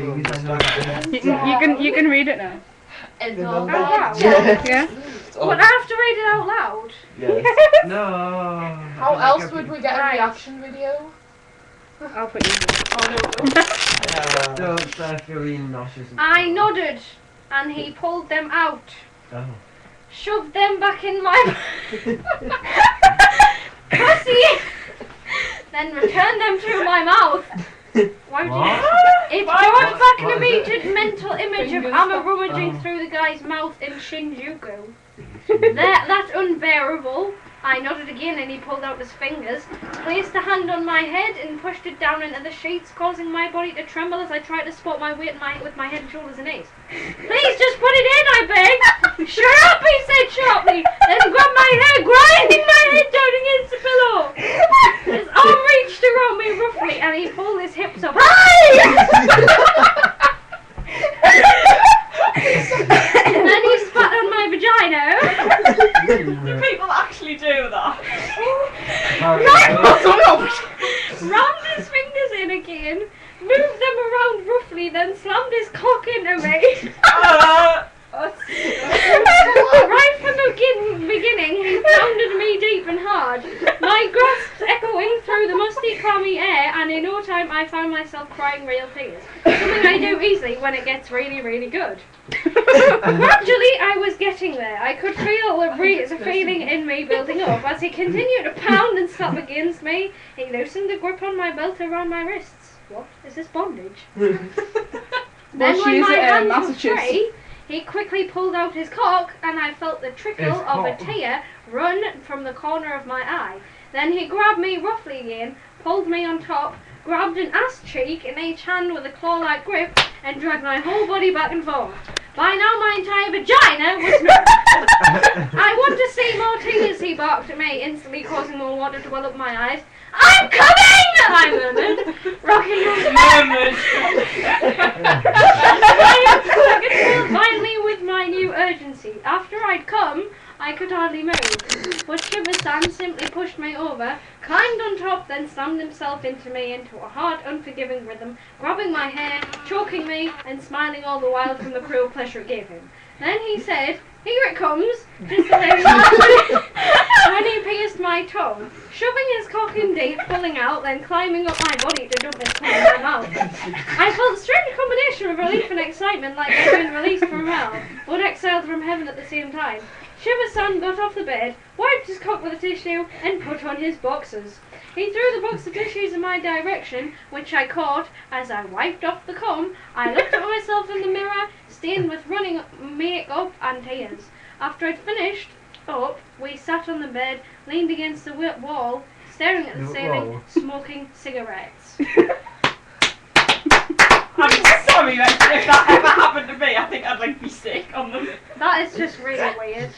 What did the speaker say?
You can read it now. It's all Yeah. But I have to read it out loud. Yes. No. How else would we get a reaction video? I'll put you in. Oh no. Don't start feeling nauseous. I nodded, and he pulled them out. Oh. Shoved them back in my pussy, then returned them to my mouth. Why would you? It brought back an immediate mental image of Amma rummaging through the guy's mouth in Shinjuku. That's unbearable. I nodded again and he pulled out his fingers, placed a hand on my head and pushed it down into the sheets, causing my body to tremble as I tried to support my weight with my head, shoulders and knees. Please just put it in, I begged. Shut up, he said sharply, then grabbed my hair, grinding my head down against the pillow. His arm reached around me roughly and he pulled his hips up. And then he spat on my vagina. Do people actually do that? Rammed his fingers in again, moved them around roughly, then slammed his cock into me. Right from the beginning, he pounded me deep and hard, my grasps echoing through the musty, clammy air, and in no time I found myself crying real tears. Something I do easily when it gets really, really good. Gradually, I was getting there. I could feel the feeling in me building up. As he continued to pound and slap against me, he loosened the grip on my belt around my wrists. What? Is this bondage? Then when my hands were free, he quickly pulled out his cock and I felt the trickle of a tear run from the corner of my eye. Then he grabbed me roughly again, pulled me on top, grabbed an ass cheek in each hand with a claw-like grip and dragged my whole body back and forth. By now my entire vagina was numb. I want to see more tears, he barked at me, instantly causing more water to well up my eyes. I'm coming! I murmured, rocking violently with my new urgency. After I'd come, I could hardly move, but Shiver-san simply pushed me over, climbed on top, then slammed himself into a hard, unforgiving rhythm, grabbing my hair, choking me, and smiling all the while from the cruel pleasure it gave him. Then he said, "Here it comes," just as I laughed when he pierced my tongue, shoving his cock in deep, pulling out, then climbing up my body to dump his tongue in my mouth. I felt a strange combination of relief and excitement, like I'd been released from hell, but exiled from heaven at the same time. Shiver-san got off the bed, wiped his cock with a tissue, and put on his boxers. He threw the box of tissues in my direction, which I caught. As I wiped off the cum, I looked at myself in the mirror, stained with running makeup and tears. After I'd finished up, we sat on the bed, leaned against the wall, staring at the ceiling, smoking cigarettes. I'm sorry, if that ever happened to me, I think I'd be sick on them. That is just really weird.